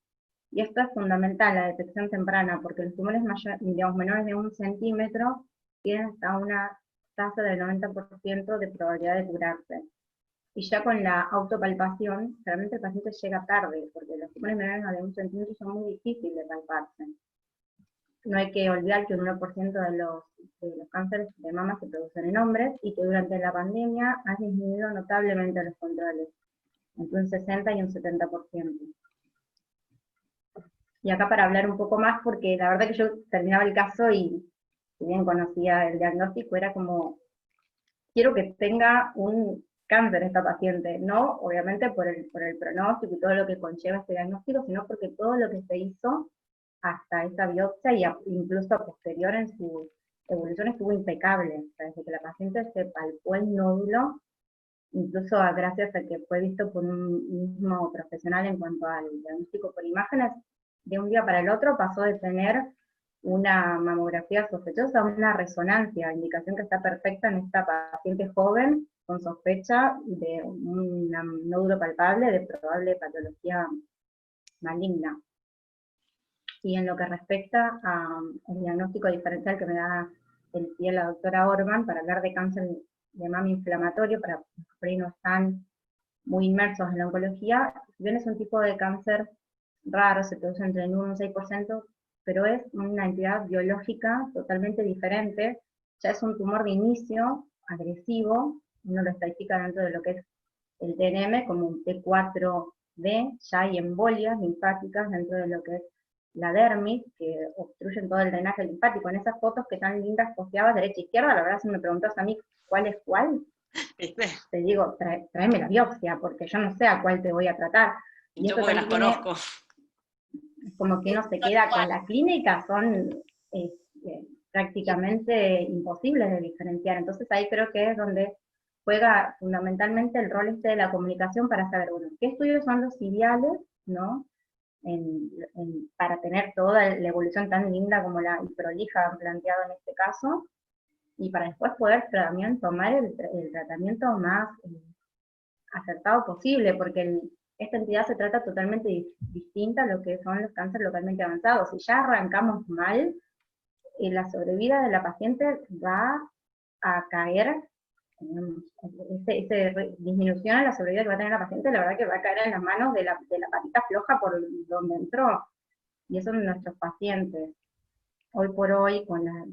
Y esto es fundamental, la detección temprana, porque los tumores menores de 1 centímetro tienen hasta una tasa del 90% de probabilidad de curarse. Y ya con la autopalpación, realmente el paciente llega tarde, porque los tumores membranos de 1 centímetro son muy difíciles de palparse. No hay que olvidar que un 1% de los cánceres de mama se producen en hombres, y que durante la pandemia han disminuido notablemente los controles, entre un 60 y un 70%. Y acá para hablar un poco más, porque la verdad que yo terminaba el caso y si bien conocía el diagnóstico, era como, quiero que tenga un cáncer esta paciente, no obviamente por el pronóstico y todo lo que conlleva este diagnóstico, sino porque todo lo que se hizo hasta esa biopsia y incluso posterior en su evolución estuvo impecable. O sea, desde que la paciente se palpó el nódulo, incluso gracias a que fue visto por un mismo profesional en cuanto al diagnóstico por imágenes, de un día para el otro pasó de tener una mamografía sospechosa a una resonancia, indicación que está perfecta en esta paciente joven con sospecha de un nódulo palpable de probable patología maligna. Y en lo que respecta al diagnóstico diferencial que me da el pie la doctora Orban para hablar de cáncer de mama inflamatorio, para los que por ahí no están muy inmersos en la oncología, si bien es un tipo de cáncer raro, se produce entre el 1 y un 6%, pero es una entidad biológica totalmente diferente, ya es un tumor de inicio agresivo, uno lo estadística dentro de lo que es el TNM como un T4D, ya hay embolias linfáticas dentro de lo que es la dermis, que obstruyen todo el drenaje linfático. En esas fotos que tan lindas posteadas derecha e izquierda, la verdad si me preguntas a mí cuál es cuál, te digo, tráeme la biopsia, porque yo no sé a cuál te voy a tratar. Y yo porque las conozco. Como que uno se queda con la clínica, son prácticamente imposibles de diferenciar. Entonces ahí creo que es donde juega fundamentalmente el rol de la comunicación para saber, bueno, qué estudios son los ideales, ¿no? Para tener toda la evolución tan linda como la prolija han planteado en este caso, y para después poder también tomar el tratamiento más acertado posible, porque esta entidad se trata totalmente distinta a lo que son los cánceres localmente avanzados. Si ya arrancamos mal, la sobrevida de la paciente va a caer, disminución en la sobrevida que va a tener la paciente, la verdad que va a caer en las manos de la patita floja por donde entró, y eso en nuestros pacientes. Hoy por hoy, con la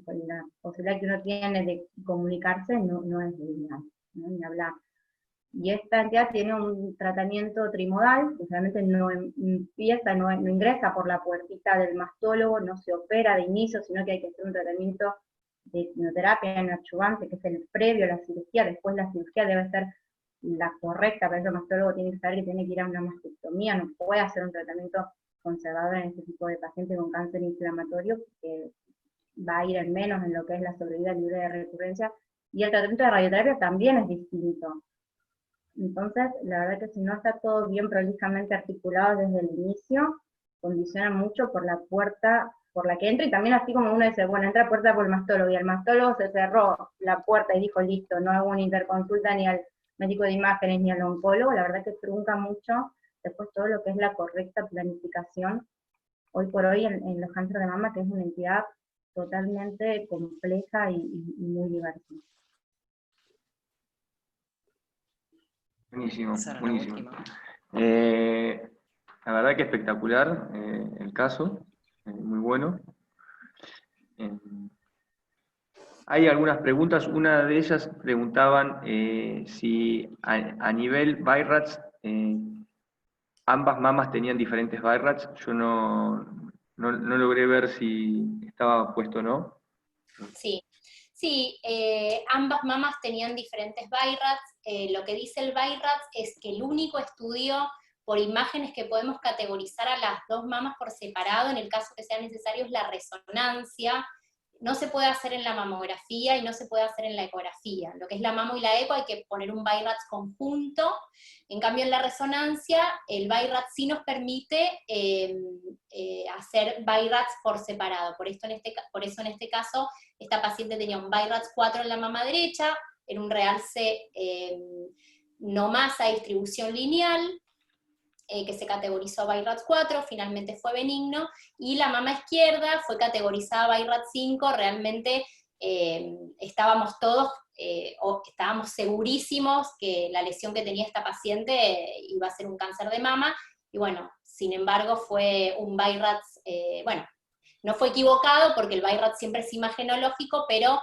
posibilidad que uno tiene de comunicarse, no es lineal, ¿no? Ni hablar. Y esta entidad tiene un tratamiento trimodal, que realmente no empieza, no ingresa por la puertita del mastólogo, no se opera de inicio, sino que hay que hacer un tratamiento de quimioterapia en adyuvante, que es el previo a la cirugía. Después la cirugía debe ser la correcta, para eso el mastólogo tiene que saber que tiene que ir a una mastectomía, no puede hacer un tratamiento conservador en este tipo de pacientes con cáncer inflamatorio, que va a ir en menos en lo que es la sobrevida libre de recurrencia, y el tratamiento de radioterapia también es distinto. Entonces, la verdad que si no está todo bien prolijamente articulado desde el inicio, condiciona mucho por la puerta por la que entra, y también así como uno dice, bueno, entra puerta por el mastólogo, y el mastólogo se cerró la puerta y dijo, listo, no hago una interconsulta ni al médico de imágenes ni al oncólogo, la verdad que trunca mucho después todo lo que es la correcta planificación, hoy por hoy en los cánceres de mama, que es una entidad totalmente compleja y muy diversa. Buenísimo, buenísimo. La verdad que espectacular el caso, muy bueno. Hay algunas preguntas, una de ellas preguntaban si a nivel BI-RADS ambas mamas tenían diferentes BI-RADS. Yo no logré ver si estaba puesto o no. Sí, ambas mamas tenían diferentes BI-RADS. Lo que dice el BI-RADS es que el único estudio por imágenes que podemos categorizar a las dos mamas por separado, en el caso que sea necesario, es la resonancia. No se puede hacer en la mamografía y no se puede hacer en la ecografía. Lo que es la mamo y la eco hay que poner un BI-RADS conjunto. En cambio en la resonancia, el BI-RADS sí nos permite hacer BI-RADS por separado. Por eso en este caso, esta paciente tenía un BI-RADS 4 en la mama derecha, en un realce no masa distribución lineal, que se categorizó BI-RADS 4, finalmente fue benigno, y la mama izquierda fue categorizada BI-RADS 5, realmente estábamos todos o estábamos segurísimos que la lesión que tenía esta paciente iba a ser un cáncer de mama, y bueno, sin embargo fue un BI-RADS, bueno, no fue equivocado porque el BI-RADS siempre es imagenológico, pero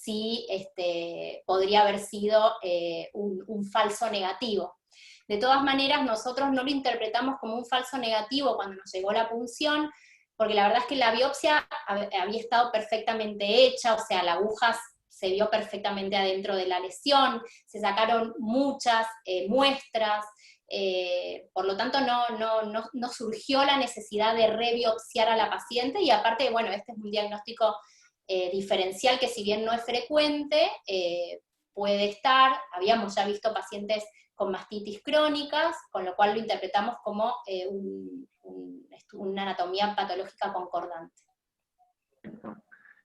sí podría haber sido un falso negativo. De todas maneras, nosotros no lo interpretamos como un falso negativo cuando nos llegó la punción, porque la verdad es que la biopsia había estado perfectamente hecha, o sea, la aguja se vio perfectamente adentro de la lesión, se sacaron muchas muestras, por lo tanto no surgió la necesidad de rebiopsiar a la paciente, y aparte, bueno, este es un diagnóstico diferencial que si bien no es frecuente, puede estar. Habíamos ya visto pacientes con mastitis crónicas, con lo cual lo interpretamos como una anatomía patológica concordante.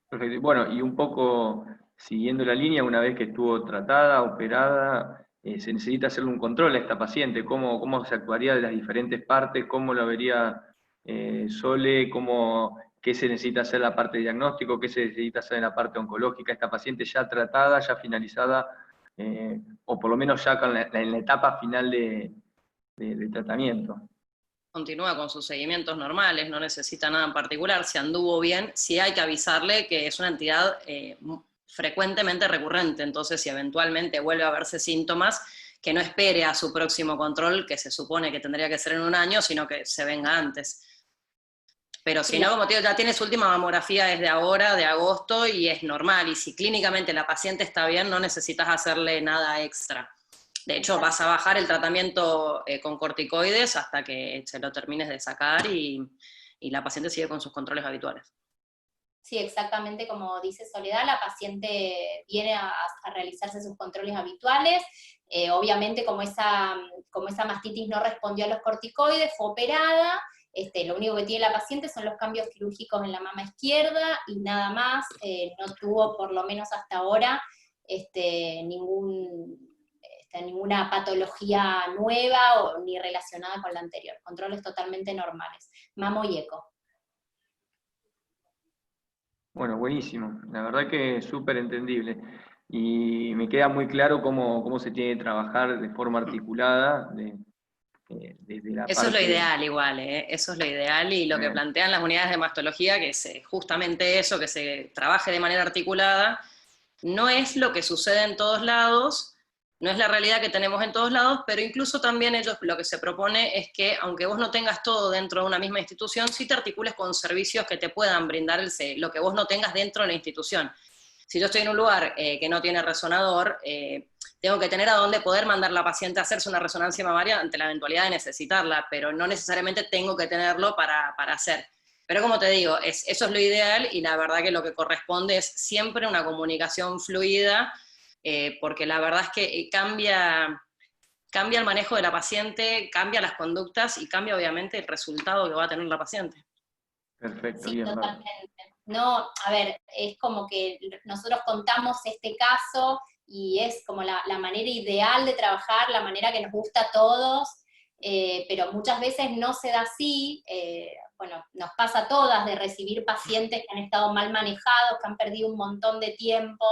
Perfecto. Bueno, y un poco siguiendo la línea, una vez que estuvo tratada, operada, se necesita hacerle un control a esta paciente, cómo se actuaría de las diferentes partes, cómo lo vería Sole, qué se necesita hacer en la parte de diagnóstico, qué se necesita hacer en la parte oncológica, esta paciente ya tratada, ya finalizada, o por lo menos ya en la etapa final de tratamiento. Continúa con sus seguimientos normales, no necesita nada en particular, si anduvo bien, sí hay que avisarle que es una entidad frecuentemente recurrente, entonces si eventualmente vuelve a verse síntomas, que no espere a su próximo control, que se supone que tendría que ser en un año, sino que se venga antes. Pero si no, como te digo, ya tiene su última mamografía desde ahora, de agosto, y es normal, y si clínicamente la paciente está bien, no necesitas hacerle nada extra. De hecho, vas a bajar el tratamiento con corticoides hasta que se lo termines de sacar y la paciente sigue con sus controles habituales. Sí, exactamente como dice Soledad, la paciente viene a realizarse sus controles habituales. Obviamente, como esa mastitis no respondió a los corticoides, fue operada. Lo único que tiene la paciente son los cambios quirúrgicos en la mama izquierda y nada más. No tuvo, por lo menos hasta ahora, ninguna patología nueva ni relacionada con la anterior. Controles totalmente normales. Mamo y eco. Bueno, buenísimo. La verdad que es súper entendible. Y me queda muy claro cómo se tiene que trabajar de forma articulada desde la Eso parte... es lo ideal igual, eso es lo ideal, y lo que plantean las unidades de mastología, que es justamente eso, que se trabaje de manera articulada, no es lo que sucede en todos lados, no es la realidad que tenemos en todos lados, pero incluso también ellos lo que se propone es que, aunque vos no tengas todo dentro de una misma institución, sí te articules con servicios que te puedan brindar lo que vos no tengas dentro de la institución. Si yo estoy en un lugar que no tiene resonador, tengo que tener a dónde poder mandar a la paciente a hacerse una resonancia mamaria ante la eventualidad de necesitarla, pero no necesariamente tengo que tenerlo para hacer. Pero como te digo, eso es lo ideal, y la verdad que lo que corresponde es siempre una comunicación fluida, porque la verdad es que cambia el manejo de la paciente, cambia las conductas y cambia obviamente el resultado que va a tener la paciente. Perfecto, Sí, bien. totalmente. No, a ver, es como que nosotros contamos este caso y es como la manera ideal de trabajar, la manera que nos gusta a todos, pero muchas veces no se da así. Bueno, nos pasa a todas de recibir pacientes que han estado mal manejados, que han perdido un montón de tiempo,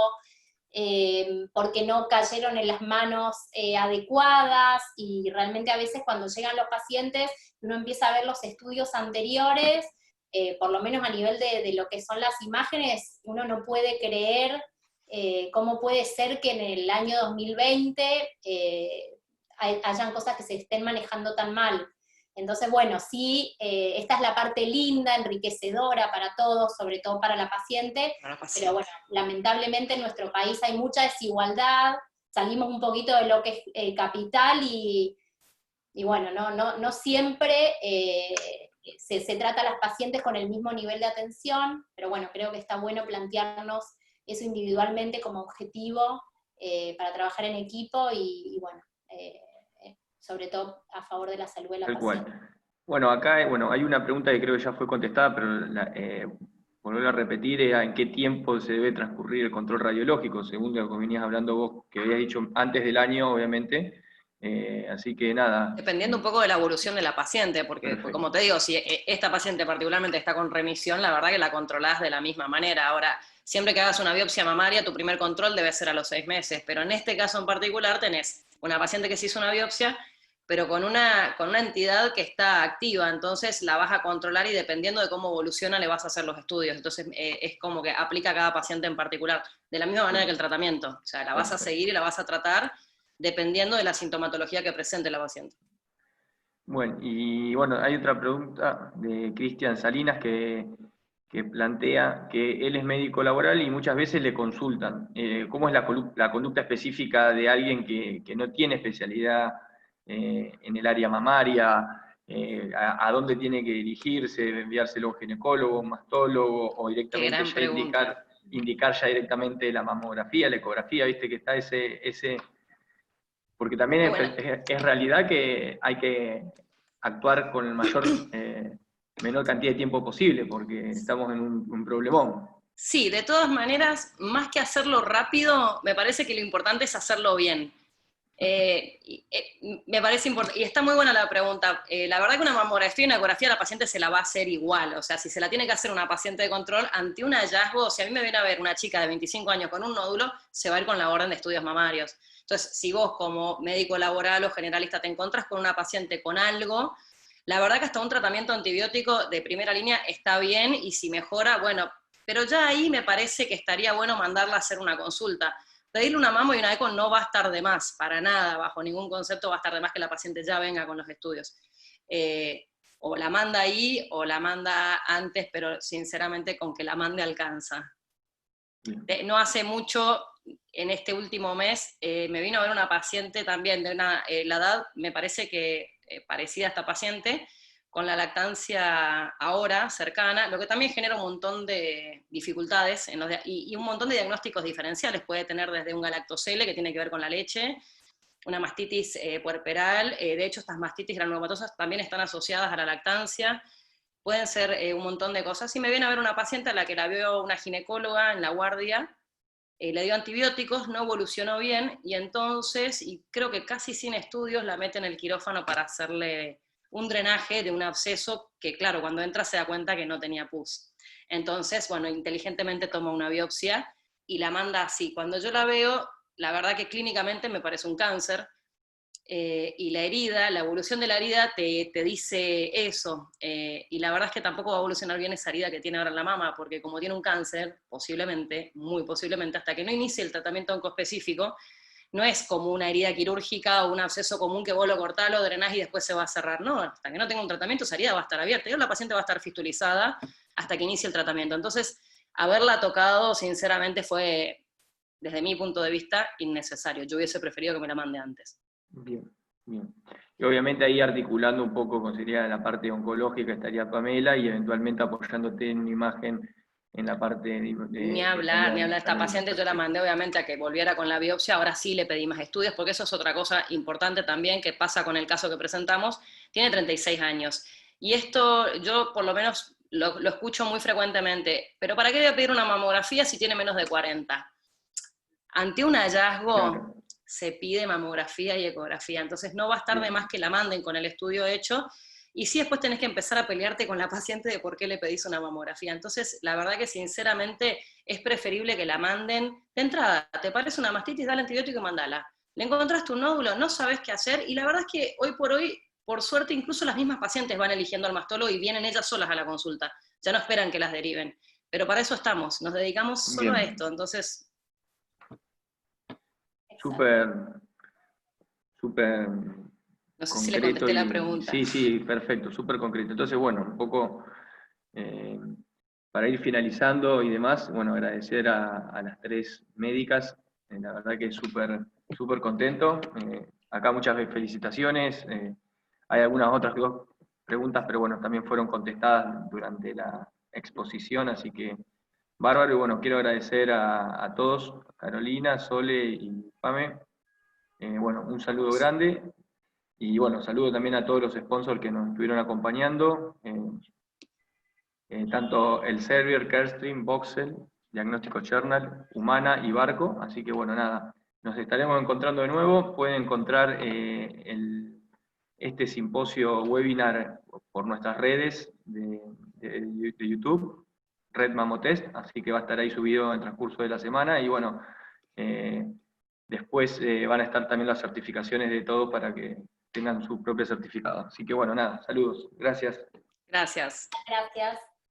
porque no cayeron en las manos adecuadas, y realmente a veces cuando llegan los pacientes, uno empieza a ver los estudios anteriores, por lo menos a nivel de lo que son las imágenes, uno no puede creer cómo puede ser que en el año 2020 hayan cosas que se estén manejando tan mal. Entonces, bueno, sí, esta es la parte linda, enriquecedora para todos, sobre todo para la paciente, pero bueno, lamentablemente en nuestro país hay mucha desigualdad, salimos un poquito de lo que es capital, y bueno, no siempre se trata a las pacientes con el mismo nivel de atención, pero bueno, creo que está bueno plantearnos eso individualmente como objetivo para trabajar en equipo, y bueno, sobre todo a favor de la salud de la paciente. Bueno, acá hay una pregunta que creo que ya fue contestada, pero volver a repetir, ¿en qué tiempo se debe transcurrir el control radiológico? Según lo que venías hablando vos, que habías dicho antes del año, obviamente. Así que nada. Dependiendo un poco de la evolución de la paciente, porque como te digo, si esta paciente particularmente está con remisión, la verdad que la controlás de la misma manera. Ahora, siempre que hagas una biopsia mamaria, tu primer control debe ser a los 6 meses, pero en este caso en particular tenés una paciente que se hizo una biopsia, pero con una entidad que está activa, entonces la vas a controlar y dependiendo de cómo evoluciona le vas a hacer los estudios, entonces es como que aplica a cada paciente en particular, de la misma manera que el tratamiento, o sea, la vas a seguir y la vas a tratar dependiendo de la sintomatología que presente la paciente. Bueno, y bueno, hay otra pregunta de Cristian Salinas que plantea que él es médico laboral y muchas veces le consultan. ¿Cómo es la conducta específica de alguien que no tiene especialidad en el área mamaria? ¿A dónde tiene que dirigirse? ¿Enviárselo a un ginecólogo, un mastólogo o directamente ya indicar ya directamente la mamografía, la ecografía? Viste que está ese porque también es realidad que hay que actuar con el menor cantidad de tiempo posible, porque estamos en un problemón. Sí, de todas maneras, más que hacerlo rápido, me parece que lo importante es hacerlo bien. Me parece importante, y está muy buena la pregunta. La verdad que una mamografía y una ecografía la paciente se la va a hacer igual, o sea, si se la tiene que hacer una paciente de control, ante un hallazgo, si a mí me viene a ver una chica de 25 años con un nódulo, se va a ir con la orden de estudios mamarios. Entonces, si vos como médico laboral o generalista te encontrás con una paciente con algo, la verdad que hasta un tratamiento antibiótico de primera línea está bien, y si mejora, bueno, pero ya ahí me parece que estaría bueno mandarla a hacer una consulta. Pedirle una mamo y una eco no va a estar de más, para nada, bajo ningún concepto va a estar de más que la paciente ya venga con los estudios. O la manda ahí, o la manda antes, pero sinceramente con que la mande alcanza. No hace mucho, en este último mes, me vino a ver una paciente también de la edad, me parece que parecida a esta paciente, con la lactancia ahora cercana, lo que también genera un montón de dificultades y un montón de diagnósticos diferenciales. Puede tener desde un galactosele, que tiene que ver con la leche, una mastitis puerperal, de hecho estas mastitis granulomatosas también están asociadas a la lactancia, pueden ser un montón de cosas. Y me viene a ver una paciente a la que la veo una ginecóloga en la guardia, le dio antibióticos, no evolucionó bien, y entonces, y creo que casi sin estudios, la mete en el quirófano para hacerle un drenaje de un absceso que, claro, cuando entra se da cuenta que no tenía pus. Entonces, bueno, inteligentemente toma una biopsia y la manda así. Cuando yo la veo, la verdad que clínicamente me parece un cáncer, y la herida, la evolución de la herida te dice eso, y la verdad es que tampoco va a evolucionar bien esa herida que tiene ahora en la mama, porque como tiene un cáncer, posiblemente, muy posiblemente, hasta que no inicie el tratamiento oncoespecífico, no es como una herida quirúrgica o un absceso común que vos lo cortás, lo drenás y después se va a cerrar. No, hasta que no tenga un tratamiento, esa herida va a estar abierta. Y la paciente va a estar fistulizada hasta que inicie el tratamiento. Entonces, haberla tocado, sinceramente, fue, desde mi punto de vista, innecesario. Yo hubiese preferido que me la mande antes. Bien, bien. Y obviamente ahí articulando un poco con sería la parte oncológica estaría Pamela, y eventualmente apoyándote en una imagen en la parte de ni hablar. Esta paciente yo la mandé obviamente a que volviera con la biopsia, ahora sí le pedí más estudios, porque eso es otra cosa importante también que pasa con el caso que presentamos. Tiene 36 años, y esto yo por lo menos lo escucho muy frecuentemente, pero ¿para qué voy a pedir una mamografía si tiene menos de 40? Ante un hallazgo, claro, se pide mamografía y ecografía, entonces no va a estar de más que la manden con el estudio hecho. Y sí, después tenés que empezar a pelearte con la paciente de por qué le pedís una mamografía. Entonces, la verdad que sinceramente es preferible que la manden de entrada. ¿Te parece una mastitis? Dale antibiótico y mandala. Le encontraste un nódulo, no sabes qué hacer, y la verdad es que hoy por hoy, por suerte, incluso las mismas pacientes van eligiendo al mastólogo y vienen ellas solas a la consulta. Ya no esperan que las deriven. Pero para eso estamos, nos dedicamos solo a esto, entonces... Súper no sé si le contesté la pregunta. Sí, perfecto, súper concreto. Entonces, bueno, un poco para ir finalizando y demás, bueno, agradecer a las 3 médicas, la verdad que súper contento. Acá muchas felicitaciones, hay algunas otras 2 preguntas, pero bueno, también fueron contestadas durante la exposición, así que bárbaro. Y bueno, quiero agradecer a todos, Carolina, Sole y Pame. Bueno, un saludo grande. Y bueno, saludo también a todos los sponsors que nos estuvieron acompañando, tanto el Servier, Carestream, Voxel, Diagnóstico Journal, Humana y Barco. Así que bueno, nada, nos estaremos encontrando de nuevo. Pueden encontrar este simposio webinar por nuestras redes de YouTube, Red Mamotest, así que va a estar ahí subido en el transcurso de la semana, y bueno, después van a estar también las certificaciones de todo para que tengan su propio certificado. Así que bueno, nada, saludos, gracias. Gracias. Gracias.